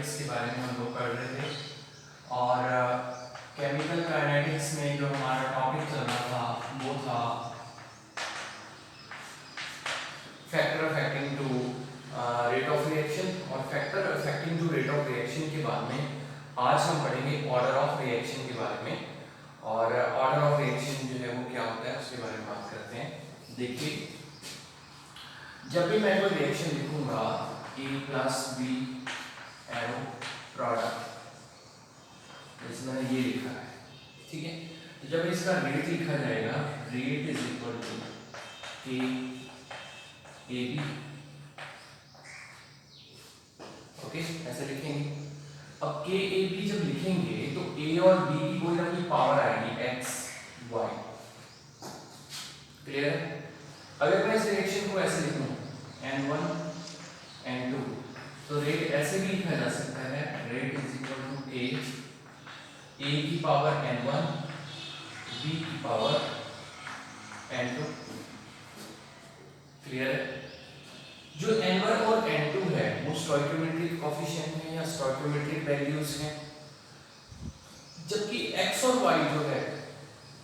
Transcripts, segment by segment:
Kinetics के बारे में हम लोग पढ़ रहे थे और केमिकल काइनेटिक्स में जो हमारा टॉपिक चल रहा था वो था factor affecting to rate of reaction, और factor affecting to rate of reaction के बाद में आज हम पढ़ेंगे ऑर्डर ऑफ रिएक्शन के बारे में। और ऑर्डर ऑफ रिएक्शन जो है वो क्या होता है उसके बारे में बात करते हैं। देखिए, जब भी मैं कोई रिएक्शन लिखूंगा A plus B arrow product, जैसे मैंने ये लिखा है, ठीक है। तो जब इसका रेट लिखा जाएगा, रेट इज इक्वल टू के ए बी, ओके, ऐसे लिखेंगे। अब के ए बी जब लिखेंगे तो ए और बी की कोई ना कोई पावर आएगी एक्स वाई, क्लियर है। अगर मैं इस रिएक्शन को ऐसे लिखूं N1 N2, तो रेट ऐसे भी लिखा जा सकता है, रेट इज इक्वल टू ए की पावर N1 बी की पावर N2, क्लियर है। जो N1 और N2 है वो स्टोइकियोमेट्रिक कोफिशिएंट है या स्टोइकियोमेट्रिक वैल्यूज हैं, जबकि x और y जो है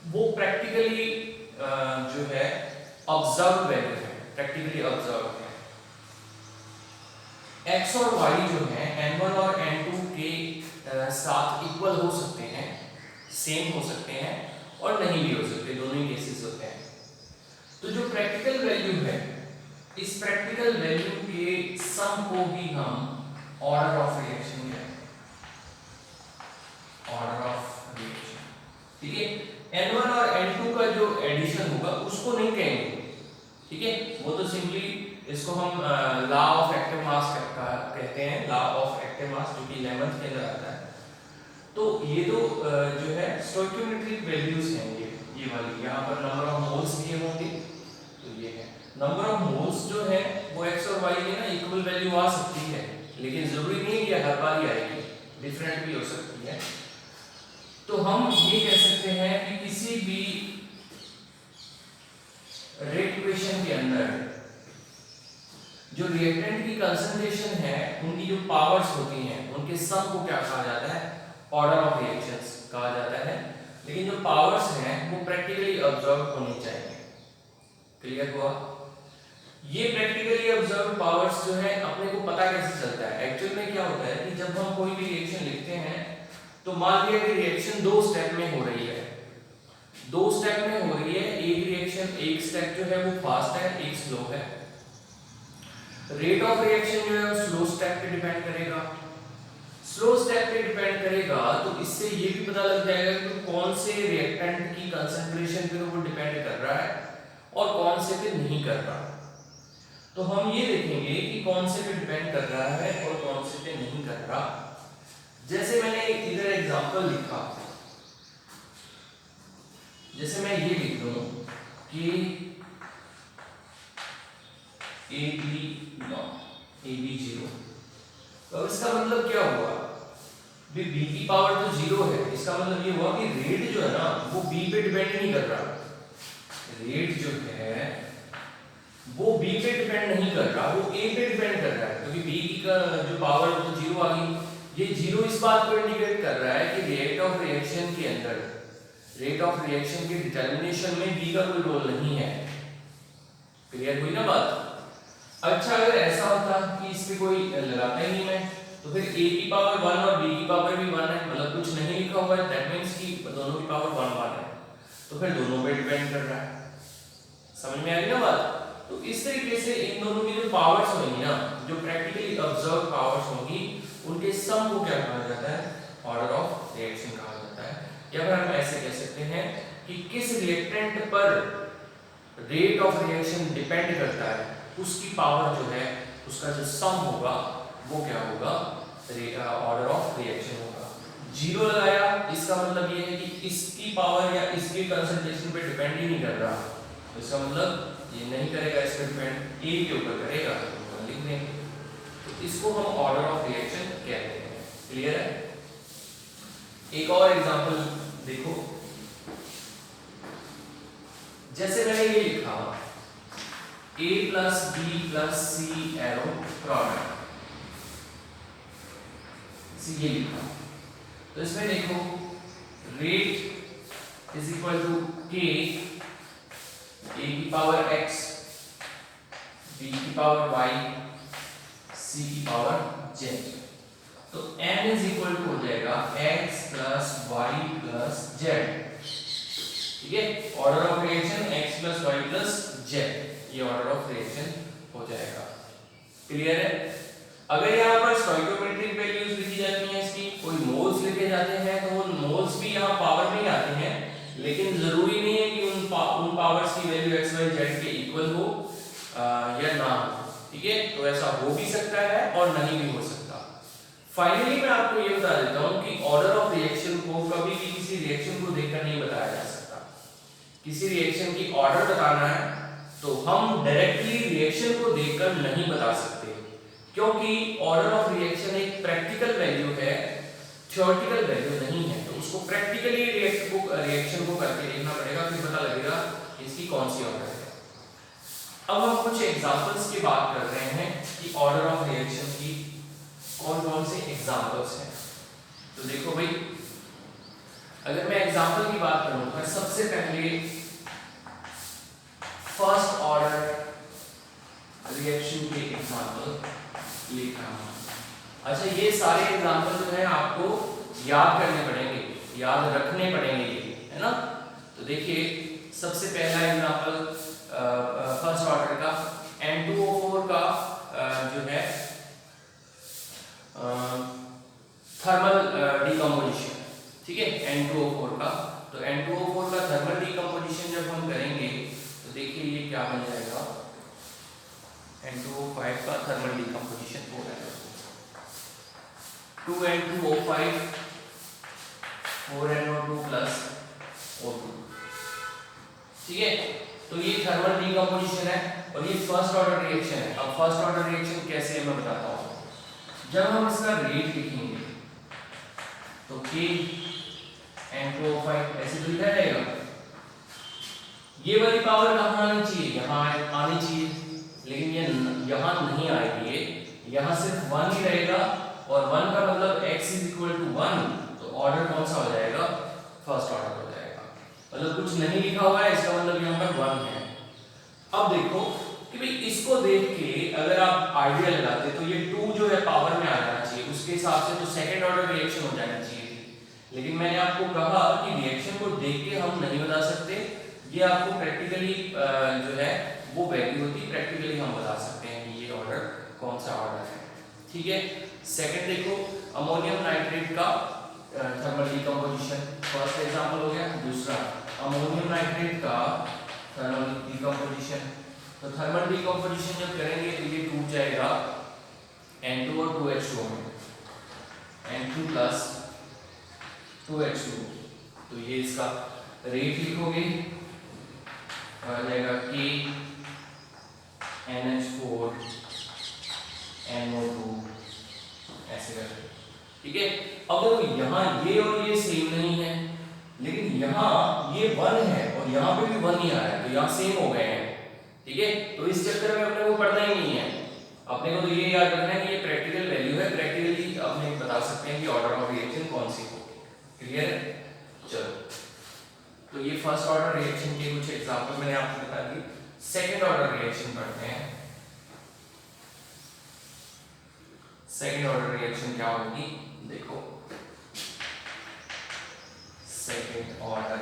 वो प्रैक्टिकली जो है ऑब्जर्व वैल्यू है, प्रैक्टिकली ऑब्जर्व है। x और y जो है N1 और N2 के साथ इक्वल हो सकते हैं, सेम हो सकते हैं और नहीं भी हो सकते, दोनों ही केसेस होते हैं। तो जो प्रैक्टिकल वैल्यू है, इस प्रैक्टिकल वैल्यू के सम को भी हम ऑर्डर ऑफ रिएक्शन कहते हैं, ऑर्डर ऑफ रिएक्शन, ठीक है। N1 और N2 का जो एडिशन होगा उसको नहीं कहेंगे, ठीक है, वो तो सिंपली इसको हम लॉ ऑफ एक्टिव मास कहते हैं, लॉ ऑफ एक्टिव मास, जो कि 11th के अंदर आता है। तो ये तो जो है स्टोइकियोमेट्रिक वैल्यूज हैं, ये वाली, यहाँ पर नंबर ऑफ मोल्स दिए होंगे, तो ये है नंबर ऑफ मोल्स जो है वो x और y की ना इक्वल वैल्यू आ सकती है, लेकिन जरूरी नहीं है कि हर बार ही आएगी, डिफरेंट भी हो सकती है। तो हम ये कह सकते हैं कि किसी भी रेट इक्वेशन के अंदर जो रिएक्टेंट की कंसंट्रेशन है, उनकी जो पावर्स होती हैं, उनके सम को क्या कहा जाता है, ऑर्डर ऑफ रिएक्शंस कहा जाता है। लेकिन जो पावर्स हैं वो प्रैक्टिकली ऑब्जर्व होनी चाहिए, क्लियर हुआ। ये प्रैक्टिकली ऑब्जर्व पावर्स जो है अपने को पता कैसे चलता है, एक्चुअल में क्या होता है कि जब हम कोई भी रिएक्शन लिखते हैं तो मान लिया कि रिएक्शन दो स्टेप में हो रही है, दो स्टेप में हो रही है, एक रिएक्शन एक स्टेप जो है वो फास्ट है, एक स्लो है। रेट ऑफ रिएक्शन जो है वो स्लो स्टेप पे डिपेंड करेगा, स्लो स्टेप पे डिपेंड करेगा, तो इससे ये भी पता लग जाएगा कि कौन से रिएक्टेंट की कंसंट्रेशन पे वो डिपेंड कर रहा है और कौन से पे नहीं कर रहा। तो हम ये देखेंगे कि कौन से पे डिपेंड कर रहा है और कौन से पे नहीं कर रहा। जैसे मैंने इधर एग्जांपल लिखा, जैसे मैं ये लिख दूं कि AB0, तो इसका मतलब क्या हुआ, भी b की पावर तो 0 है, इसका मतलब ये हुआ कि रेट जो है ना वो b पे डिपेंड नहीं कर रहा, रेट जो है वो b पे डिपेंड नहीं कर रहा, वो a पे डिपेंड कर रहा है, क्योंकि b की का जो पावर तो 0 आ गई। ये 0 इस बात को इंडिकेट कर रहा है कि रेट ऑफ रिएक्शन के अंदर, रेट ऑफ रिएक्शन के डिटरमिनेशन में b का कोई रोल नहीं है, क्लियर हुई ना बात। अच्छा, अगर ऐसा होता कि इस पे कोई लगाता ही नहीं मैं, तो फिर a की पावर 1 और b की पावर भी 1 है, मतलब कुछ नहीं लिखा हुआ है, दैट मींस कि दोनों की पावर 1 1 है, तो फिर दोनों पे डिपेंड कर रहा है, समझ में आ गई ना बात। तो इस तरीके से इन दोनों की जो पावर्स होंगी ना, जो प्रैक्टिकली ऑब्जर्व पावर्स होंगी, उनके सम को क्या कहा जाता है, ऑर्डर ऑफ रिएक्शन कहा जाता है। या फिर हम ऐसे कह सकते हैं कि किस रिएक्टेंट पर रेट ऑफ रिएक्शन डिपेंड करता है, उसकी पावर जो है, उसका जो सम होगा वो क्या होगा, ऑर्डर ऑफ रिएक्शन होगा। 0 लगाया, इसका मतलब ये है कि इसकी पावर या इसकी कंसंट्रेशन पे डिपेंड ही नहीं कर रहा, इसका मतलब ये नहीं करेगा इस पे डिपेंड, a के ऊपर करेगा, तो लिख देंगे। तो इसको हम ऑर्डर ऑफ रिएक्शन कहते हैं, क्लियर है। एक और एग्जांपल देखो, जैसे मैंने ये लिखा A plus B plus C arrow product, ये लिखा। तो इसमें देखो रेट इज इक्वल टू के ए की पावर x b की पावर y c की पावर z। तो n इज इक्वल टू हो जाएगा x plus y plus z। ठीक है, order of reaction x plus y plus z, ये ऑर्डर ऑफ रिएक्शन हो जाएगा। क्लियर है? अगर यहाँ पर स्टोइकियोमेट्रिक वैल्यूज लिखी जाती हैं, इसकी कोई मोल्स लिखे जाते हैं, तो वो मोल्स भी यहाँ पावर में ही आते हैं, लेकिन जरूरी नहीं है कि उन पावर्स की वैल्यू x y z के इक्वल हो या ना हो। ठीक है, तो ऐसा हो भी सकता है और नहीं भी हो सकता। फाइनली मैं आपको ये बता देता हूँ कि ऑर्डर ऑफ रिएक्शन को कभी भी किसी रिएक्शन को देखकर नहीं बताया जा सकता। किसी रिएक्शन की ऑर्डर बताना है तो हम डायरेक्टली रिएक्शन को देखकर नहीं बता सकते, क्योंकि ऑर्डर ऑफ रिएक्शन एक प्रैक्टिकल वैल्यू है, थ्योरेटिकल वैल्यू नहीं है। तो उसको प्रैक्टिकली रिएक्शन को करके देखना पड़ेगा, फिर पता लगेगा इसकी कौन सी ऑर्डर है। अब हम कुछ एग्जांपल्स की बात कर रहे हैं कि ऑर्डर ऑफ रिएक्शन की कौन कौन से एग्जांपल्स हैं। तो देखो भाई, अगर मैं एग्जांपल की बात करूं तो सबसे पहले फर्स्ट ऑर्डर रिएक्शन के एग्जांपल लिख रहा हूं। अच्छा, ये सारे एग्जांपल जो है आपको याद करने पड़ेंगे, याद रखने पड़ेंगे, है ना। तो देखिए, सबसे पहला एग्जांपल फर्स्ट ऑर्डर का N2O4 का जो है थर्मल डिकम्पोजिशन। ठीक है, N2O4 का, तो N2O4 का थर्मल डिकम्पोजिशन जब हम करेंगे तो देखिए ये क्या बन जाएगा। N2O5 का थर्मल डिकम्पोजिशन हो जाएगा 2N2O5 4NO2 प्लस O2। ठीक है, तो ये थर्मल डिकम्पोजिशन है और ये फर्स्ट ऑर्डर रिएक्शन है। अब फर्स्ट ऑर्डर रिएक्शन कैसे है मैं बताता हूँ। जब हम इसका रेट लिखेंगे तो K N2O5 ऐसे तो लिखा जाएगा। ये वाली पावर कहाँ आनी चाहिए? यहाँ आनी चाहिए, लेकिन ये यहाँ नहीं आएगी, यहाँ सिर्फ 1 ही रहेगा और 1 का मतलब x इज इक्वल टू 1, तो ऑर्डर कौन सा हो जाएगा? फर्स्ट ऑर्डर हो जाएगा। मतलब कुछ नहीं लिखा हुआ है, इसका मतलब यहाँ पर 1 है। अब देखो कि भाई इसको देख के अगर आप आइडिया लगाते तो ये 2 जो है पावर में आ जाना चाहिए, उसके हिसाब से तो सेकंड ऑर्डर रिएक्शन हो जानी चाहिए। लेकिन मैंने आपको कहा कि रिएक्शन को देख के हम नहीं बता सकते, ये आपको प्रैक्टिकली जो है वो वैल्यू होती है, प्रैक्टिकली हम बता सकते हैं कि ये ऑर्डर कौन सा ऑर्डर है। ठीक है, सेकंड देखो, अमोनियम नाइट्रेट का थर्मल डिकम्पोजिशन, फर्स्ट एग्जांपल हो गया। दूसरा, अमोनियम नाइट्रेट का थर्मल डिकम्पोजिशन। तो थर्मल डिकम्पोजिशन जब करेंगे तो ये टूट जाएगा N2 और 2H2 में, N2 प्लस 2H2। तो ये इसका रेट लिखोगे, आ जाएगा K NH4 NO2 ऐसे करके। ठीक है, अब देखो यहाँ ये और ये सेम नहीं है, लेकिन यहाँ ये 1 है और यहाँ पे भी 1 ही आ रहा है, तो यहाँ सेम हो गए हैं। ठीक है, तो इस चक्कर में अपने को पढ़ना ही नहीं है, अपने को तो ये याद रखना है कि ये प्रैक्टिकल वैल्यू है, प्रैक्टिकली अपने बता सकते हैं कि ऑर्डर ऑफ रिएक्शन कौन सी होगी। क्लियर है? चलो, तो ये फर्स्ट ऑर्डर रिएक्शन के कुछ एग्जांपल मैंने आपको बता दी। सेकंड ऑर्डर रिएक्शन पढ़ते हैं। सेकंड ऑर्डर रिएक्शन क्या होगी? देखो, सेकंड ऑर्डर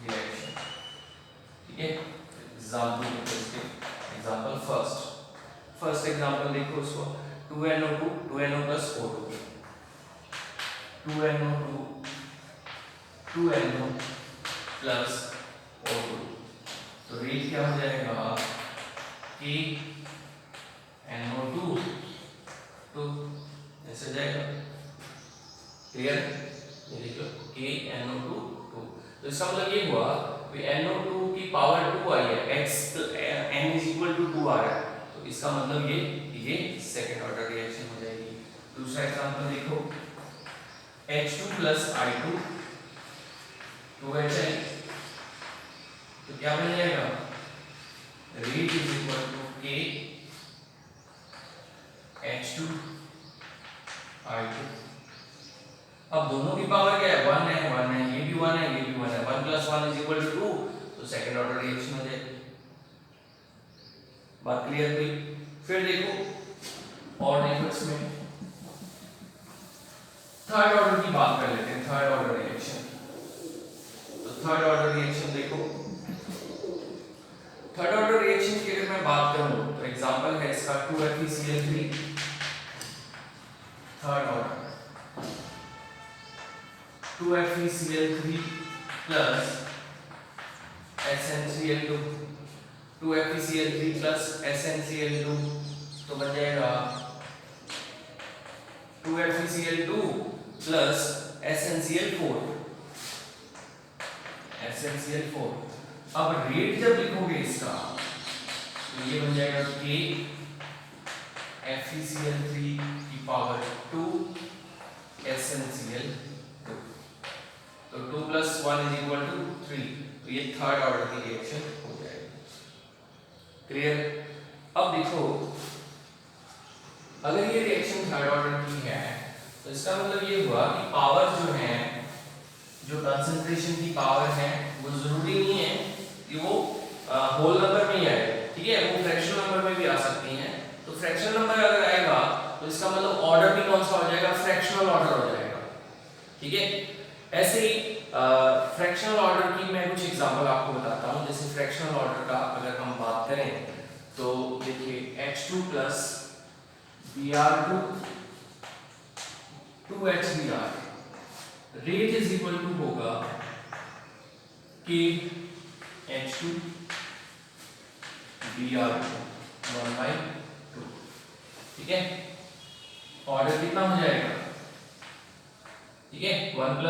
रिएक्शन। ठीक है, एग्जांपल फर्स्ट एग्जांपल देखो उसको, 2NO2 2NO plus O2, 2NO2 2NO plus O2। तो रेट क्या हो जाएगा? K NO2 तो ऐसे जाएगा। क्लियर? ये देखो K NO2 2, तो इसका मतलब ये हुआ कि NO2 की पावर 2 आई है, x n is equal to 2 आ रहा है, तो इसका मतलब ये सेकंड ऑर्डर रिएक्शन हो जाएगी। दूसरा एग्जांपल देखो, H2 प्लस I2 2HI, तो क्या बन जाएगा? Rate is equal to K H2 I2। अब दोनों की पावर क्या है, 1 है, 1 है, ये भी 1 है, ये भी 1 है, 1 + 1 = 2, तो सेकंड ऑर्डर रिएक्शन हो जाएगी। बात क्लियर हुई? फिर देखो और देखो इसमें थर्ड ऑर्डर की बात कर लेते हैं, थर्ड ऑर्डर रिएक्शन। तो थर्ड ऑर्डर रिएक्शन देखो, थर्ड ऑर्डर रिएक्शन की अगर मैं बात करूं तो एग्जांपल है इसका 2FeCl3, third order 2FeCl3 plus SnCl2, 2FeCl3 plus SnCl2, तो बन जाएगा 2FeCl2 प्लस SnCl4, SnCl4। अब रेट जब लिखोगे इसका तो ये बन जाएगा K FeCl3 की पावर 2 SnCl2, तो 2 + 1 = 3, तो ये थर्ड ऑर्डर की रिएक्शन हो जाएगी। क्लियर? अब देखो अगर ये रिएक्शन थर्ड ऑर्डर की है तो इसका मतलब ये हुआ कि पावर जो है, जो कंसंट्रेशन की पावर है, वो जरूरी नहीं है कि वो होल नंबर में ही आए, ठीक है, वो फ्रैक्शनल नंबर में भी आ सकती हैं। तो फ्रैक्शनल नंबर अगर आएगा तो इसका मतलब ऑर्डर भी कौन सा हो जाएगा, फ्रैक्शनल ऑर्डर हो जाएगा, ठीक है। ऐसे ही फ्रैक्शनल ऑर्डर की मैं कुछ एग्जांपल आपको बताता हूं। जैसे फ्रैक्शनल ऑर्डर का अगर हम बात करें तो देखिए H2 + Br2 2HBr, रेट = होगा K H2 Br2 1/2, ठीक है। ऑर्डर कितना हो जाएगा, ठीक है, 1 +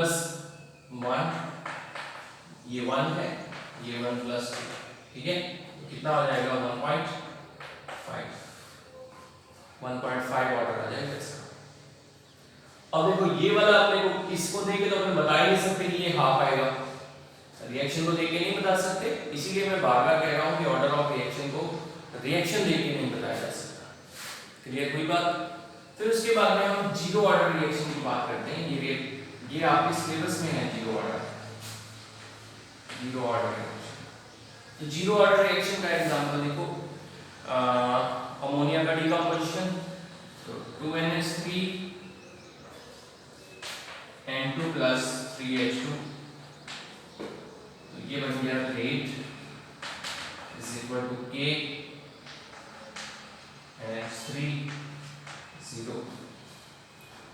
1, ये 1 है, ये 1 + 2, ठीक है, तो कितना हो जाएगा 1.5 ऑर्डर आ जाएगा इसका। अब देखो ये वाला अपने को इसको देख के तो अपने बता ही नहीं सकते कि ये हाफ आएगा, रिएक्शन को देख के नहीं बता सकते, इसीलिए मैं बार बार कह रहा हूँ कि ऑर्डर ऑफ रिएक्शन को रिएक्शन देख के नहीं बताया जा सकता। क्लियर कोई बात? फिर उसके बाद में हम जीरो ऑर्डर रिएक्शन की बात करते हैं। ये आपके सिलेबस में है जीरो ऑर्डर रिएक्शन। तो जीरो ऑर्डर रिएक्शन का एग्जांपल देखो, अमोनिया का डिकम्पोजिशन, तो 2NH3 N2 + 3H2, तो ये बन गया रेट = K NH3 0,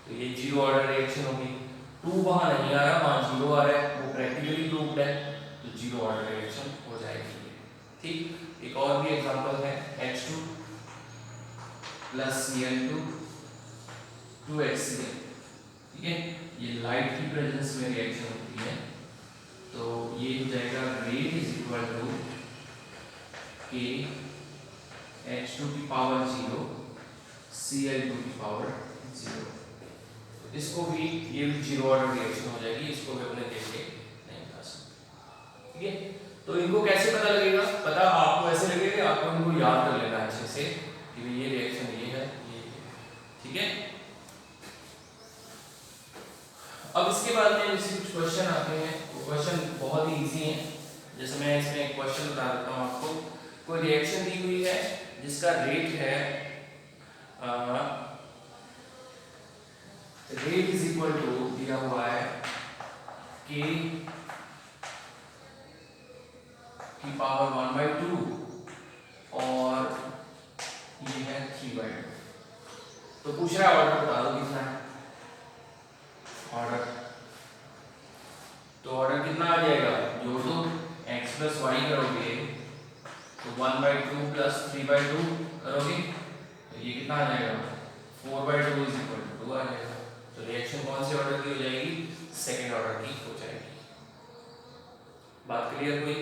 तो ये जीरो ऑर्डर रिएक्शन होगी। 2 वहां नहीं आ रहा, वहां जीरो आ रहा है, वो प्रैक्टिकली प्रूव्ड है, तो जीरो ऑर्डर रिएक्शन हो जाएगी, ठीक। एक और भी एग्जांपल है H2 + Cl2 2HCl, ठीक है, ये लाइट की प्रेजेंस में रिएक्शन होती है, तो ये हो जाएगा रेट = K H2 की पावर 0 Cl2 की पावर 0, तो इसको भी, ये भी जीरो ऑर्डर रिएक्शन हो जाएगी, इसको भी अपने देख के नहीं बता सकते, ठीक है। तो इनको कैसे पता लगेगा, पता आपको ऐसे लगेगा कि आपको इनको याद कर लेना अच्छे से कि ये रिएक्शन ये है, ये, ठीक है। अब इसके बाद में जैसे कुछ क्वेश्चन आते हैं, वो क्वेश्चन बहुत ही इजी हैं। जैसे मैं इसमें एक क्वेश्चन बता देता हूँ आपको। कोई रिएक्शन दी हुई है जिसका रेट है रेट = दिया हुआ है K की पावर 1/2 और ये है 3/2, तो पूछ रहा है ऑर्डर बता दो कितना है ऑर्डर। तो ऑर्डर कितना आ जाएगा, जोड़ दो, x + y करोगे तो 1/2 + 3/2 करोगे तो ये कितना आ जाएगा 4/2 = 2 आ जाएगा। तो रिएक्शन कौन से ऑर्डर की हो जाएगी, सेकंड ऑर्डर की हो जाएगी। बात क्लियर हुई?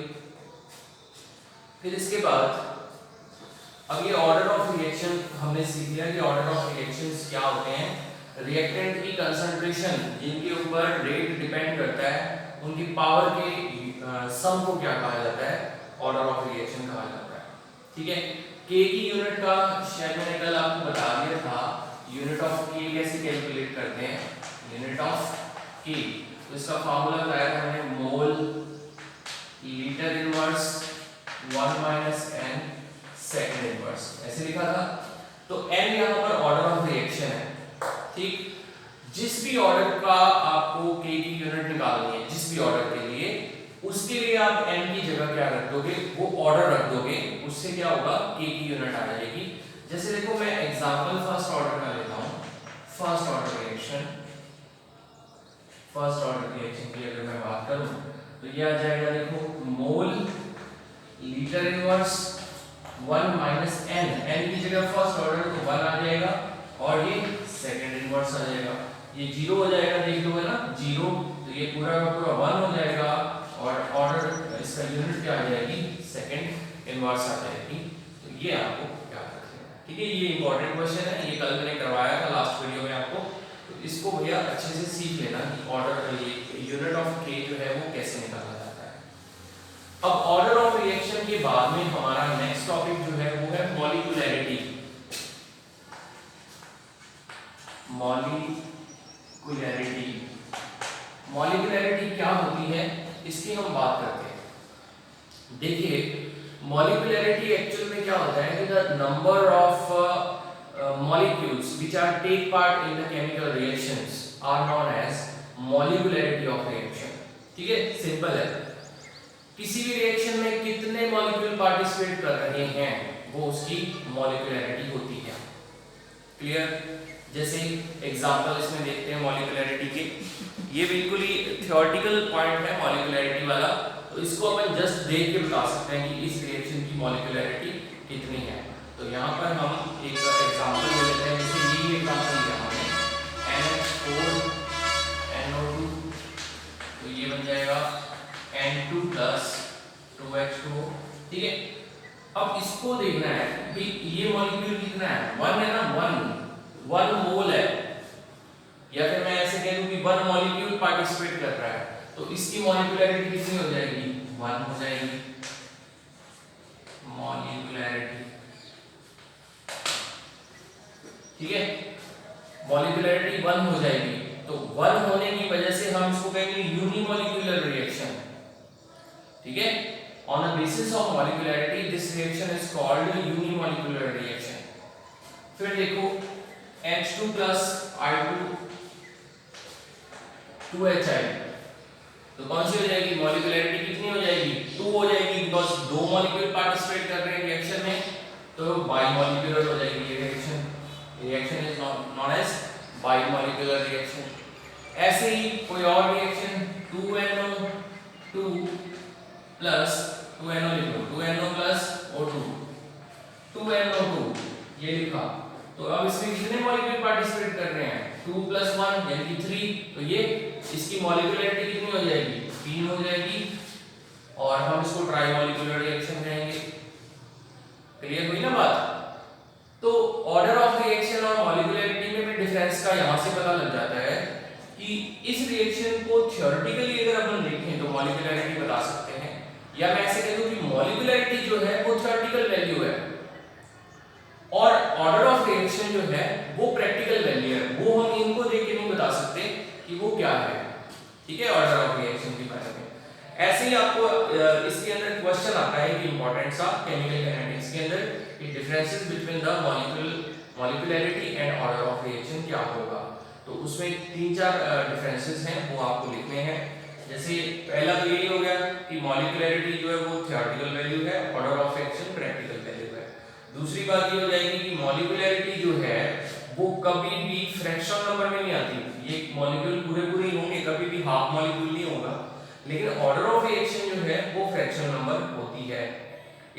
फिर इसके बाद अब ये ऑर्डर ऑफ रिएक्शन हमने सीख लिया कि ऑर्डर ऑफ रिएक्शंस क्या होते हैं। रिएक्टेंट की कंसंट्रेशन जिनके ऊपर रेट डिपेंड करता है, उनकी पावर के सम को क्या कहा जाता है, ऑर्डर ऑफ रिएक्शन कहा जाता है, ठीक है। के की यूनिट का शायद मैंने कल आपको बता दिया था, यूनिट ऑफ के कैसे कैलकुलेट करते हैं, यूनिट ऑफ के, तो इसका फार्मूला बताया था हमने, mole litre inverse 1 minus n second inverse, ऐसे लिखा था। तो n यहाँ पर ऑर्डर ऑफ रिएक्शन है, ठीक। जिस भी ऑर्डर का आपको k की यूनिट निकालनी है, जिस भी ऑर्डर के लिए, उसके लिए आप n की जगह क्या रख दोगे, वो ऑर्डर रख दोगे, उससे क्या होगा, k की यूनिट आ जाएगी। जैसे देखो मैं एग्जांपल फर्स्ट ऑर्डर का लेता हूं, first order reaction, first order reaction की अगर मैं बात करूं तो ये आ जाएगा, देखो mole litre inverse 1 minus n, n की जगह फर्स्ट ऑर्डर तो 1 आ जाएगा, और ये सेकंड इनवर्स आ जाएगा, ये 0 हो जाएगा, देख लो है ना 0, तो ये पूरा का पूरा 1 हो जाएगा, और ऑर्डर इसका यूनिट क्या आ जाएगी, सेकंड इनवर्स आ जाएगी। तो ये आपको याद रखना है, ठीक है। ये इंपॉर्टेंट क्वेश्चन है, ये कल मैंने करवाया था लास्ट वीडियो में आपको, तो इसको भैया अच्छे से सीख लेना कि ऑर्डर, ये यूनिट ऑफ के जो है वो कैसे निकाला जाता है। अब ऑर्डर ऑफ रिएक्शन के बाद में हमारा नेक्स्ट टॉपिक जो है वो है मॉलिक्यूलैरिटी। मॉलिक्यूलैरिटी, मॉलिक्यूलैरिटी क्या होती है इसकी हम बात करते हैं। देखिए मॉलिक्यूलैरिटी एक्चुअल में क्या होता है कि the number of molecules which are take part in the chemical reactions are known as molecularity of reaction, ठीक है, सिंपल है। किसी भी रिएक्शन में कितने मॉलिक्यूल पार्टिसिपेट कर रहे हैं वो उसकी मॉलिक्यूलैरिटी होती है, क्लियर। जैसे एग्जांपल इसमें देखते हैं मॉलिक्यूलैरिटी के, ये बिल्कुल ही थ्योरेटिकल पॉइंट है मॉलिक्यूलैरिटी वाला, तो इसको अपन जस्ट देख के बता सकते हैं कि इस रिएक्शन की मॉलिक्यूलैरिटी कितनी है। तो यहाँ पर हम एक एग्जांपल ले लेते हैं, जैसे ये एग्जांपल लिया हमने NH4 NO2, तो ये बन जाएगा N2 प्लस 2H2O, ठीक है। अब इसको देखना है कि ये मॉलिक्यूल कितना है, 1 है ना, 1 मोल है, या फिर मैं ऐसे कह दूं कि 1 मॉलिक्यूल पार्टिसिपेट कर रहा है, तो इसकी मॉलिक्यूलैरिटी कितनी हो जाएगी, 1 हो जाएगी मॉलिक्यूलैरिटी, ठीक है। मॉलिक्यूलैरिटी 1 हो जाएगी, तो 1 होने की वजह से हम इसको कहेंगे यूनिमॉलिक्यूलर रिएक्शन, ठीक है। On the basis of molecularity this reaction is called unimolecular reaction. फिर देखो H2 प्लस I2 2HI, तो कौन सी हो जाएगी, मॉलिक्यूलैरिटी कितनी हो जाएगी, 2 हो जाएगी, बिकॉज़ 2 मॉलिक्यूल पार्टिसिपेट कर रहे हैं रिएक्शन में, तो बाइमॉलिक्यूलर हो जाएगी ये रिएक्शन। Reaction is known as bimolecular reaction. ऐसे ही कोई और रिएक्शन 2NO2 प्लस 2NO लिखो, 2NO प्लस O2, 2NO2 ये लिखा, तो अब इसमें कितने मॉलिक्यूल पार्टिसिपेट कर रहे हैं, 2 प्लस 1 यानी कि 3, तो ये इसकी मॉलिक्यूलैरिटी कितनी हो जाएगी, 3 हो जाएगी, और हम इसको ट्राइमॉलिक्यूलर रिएक्शन कहेंगे। क्लियर हुई ना बात। तो ऑर्डर ऑफ रिएक्शन और मॉलिक्यूलैरिटी में भी डिफरेंस का यहां से पता लग जाता है कि इस रिएक्शन को थ्योरेटिकली अगर अपन देखें तो मॉलिक्यूलैरिटी बता सकते हैं, या मैं ऐसे कह दूं कि मॉलिक्यूलैरिटी जो है वो थ्योरेटिकल वैल्यू है, और ऑर्डर ऑफ रिएक्शन जो है वो प्रैक्टिकल वैल्यू है, वो हम इनको देख के नहीं बता सकते कि वो क्या है, ठीक है, ऑर्डर ऑफ रिएक्शन के बारे में। ऐसे ही आपको इसके अंदर क्वेश्चन आता है कि इंपॉर्टेंट सा केमिकल काइनेटिक्स के अंदर कि differences between the molecularity and order of reaction क्या होगा, तो उसमें 3-4 डिफरेंसेस हैं, वो आपको लिखने हैं। जैसे पहला तो यही हो गया कि मॉलिक्यूलैरिटी जो है वो थ्योरेटिकल वैल्यू है, order of reaction practical value है। दूसरी बात ये हो जाएगी कि मॉलिक्यूलैरिटी जो है वो कभी भी फ्रैक्शन नंबर में नहीं आती, ये मॉलिक्यूल पूरे ही होंगे, कभी भी हाफ मॉलिक्यूल नहीं होगा, लेकिन ऑर्डर ऑफ रिएक्शन जो है वो फ्रैक्शन नंबर होती है।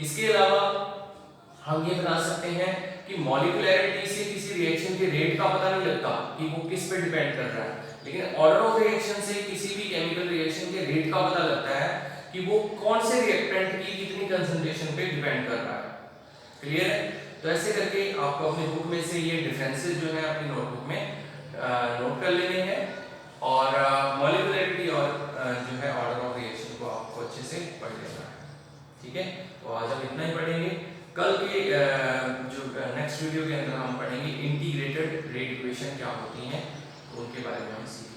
इसके अलावा हम ये बता सकते हैं कि मॉलिक्यूलैरिटी से किसी रिएक्शन के रेट का पता नहीं लगता कि वो किस पे डिपेंड कर रहा है, लेकिन ऑर्डर ऑफ रिएक्शन से किसी भी केमिकल रिएक्शन के रेट का पता लगता है कि वो कौन से रिएक्टेंट की कितनी कंसंट्रेशन पे डिपेंड कर रहा है। क्लियर है। तो ऐसे करके आपको अपनी बुक में से ये डिफरेंसेस जो है अपनी नोटबुक में नोट कर लेने हैं, और मॉलिक्यूलैरिटी और जो है ऑर्डर ऑफ रिएक्शन को आपको अच्छे से पढ़ लेना है, ठीक है। तो आज हम इतना ही पढ़ेंगे, कल के जो नेक्स्ट वीडियो के अंदर हम पढ़ेंगे इंटीग्रेटेड एक्सपेक्टेड रेट इक्वेशन क्या होती हैं, तो उनके बारे में हम सीखेंगे।